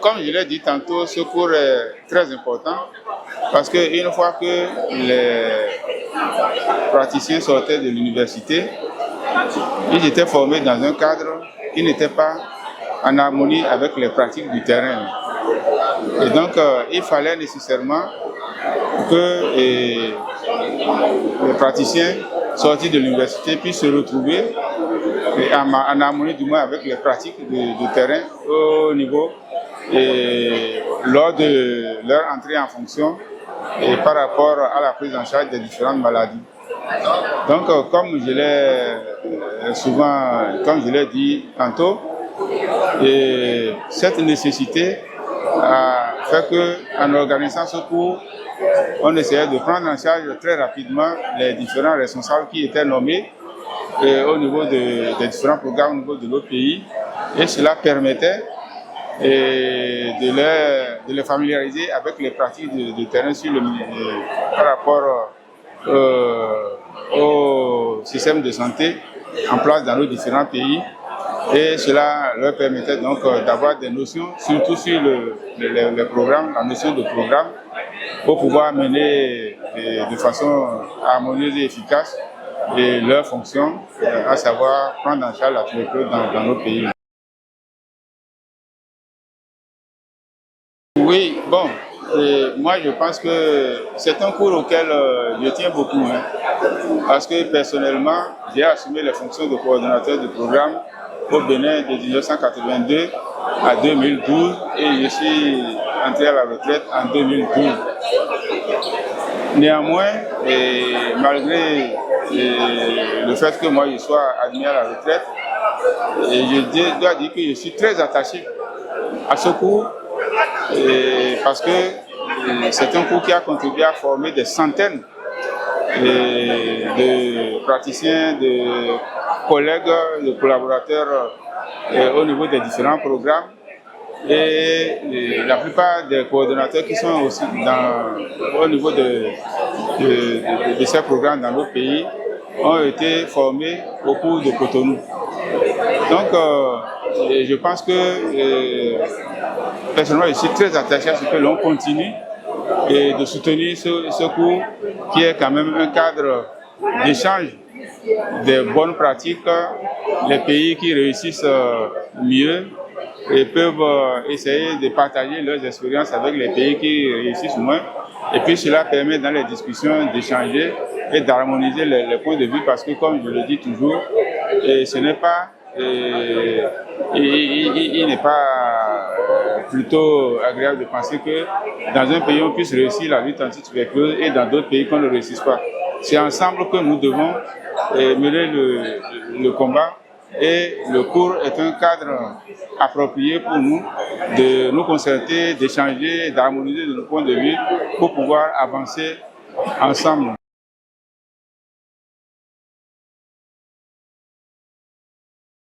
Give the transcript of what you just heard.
comme je l'ai dit tantôt, ce cours est très important parce qu'une fois que les praticiens sortaient de l'université, ils étaient formés dans un cadre qui n'était pas en harmonie avec les pratiques du terrain. Et donc, il fallait nécessairement que les praticiens sortis de l'université puissent se retrouver en harmonie du moins avec les pratiques de terrain au niveau et lors de leur entrée en fonction et par rapport à la prise en charge des différentes maladies. Donc, comme je l'ai dit tantôt, cette nécessité a fait qu'en organisant ce cours, on essayait de prendre en charge très rapidement les différents responsables qui étaient nommés au niveau des différents programmes au niveau de notre pays, et cela permettait de les familiariser avec les pratiques de terrain par rapport au système de santé en place dans nos différents pays, et cela leur permettait donc d'avoir des notions, surtout sur les programmes, la notion de programme, pour pouvoir mener de façon harmonieuse et efficace et leur fonction, à savoir prendre en charge la tuberculose dans nos pays. Oui, bon, moi je pense que c'est un cours auquel je tiens beaucoup, parce que personnellement, j'ai assumé les fonctions de coordonnateur du programme au Bénin de 1982 à 2012 et je suis entré à la retraite en 2012. Néanmoins, malgré le fait que moi je sois admis à la retraite, je dois dire que je suis très attaché à ce cours, parce que c'est un cours qui a contribué à former des centaines de praticiens, de collègues, de collaborateurs au niveau des différents programmes. Et la plupart des coordonnateurs qui sont aussi au niveau de ces programmes dans d'autres pays ont été formés au cours de Cotonou. Donc, je pense que personnellement, je suis très attaché à ce que l'on continue et de soutenir ce cours qui est quand même un cadre d'échange des bonnes pratiques. Les pays qui réussissent mieux et peuvent essayer de partager leurs expériences avec les pays qui réussissent moins. Et puis cela permet dans les discussions d'échanger et d'harmoniser les points de vue, parce que comme je le dis toujours, ce n'est pas, il n'est pas plutôt agréable de penser que dans un pays on puisse réussir la lutte anti-tuberculose et dans d'autres pays qu'on ne réussisse pas. C'est ensemble que nous devons mener le combat. Et le cours est un cadre approprié pour nous de nous concerter, d'échanger, d'harmoniser nos points de vue pour pouvoir avancer ensemble.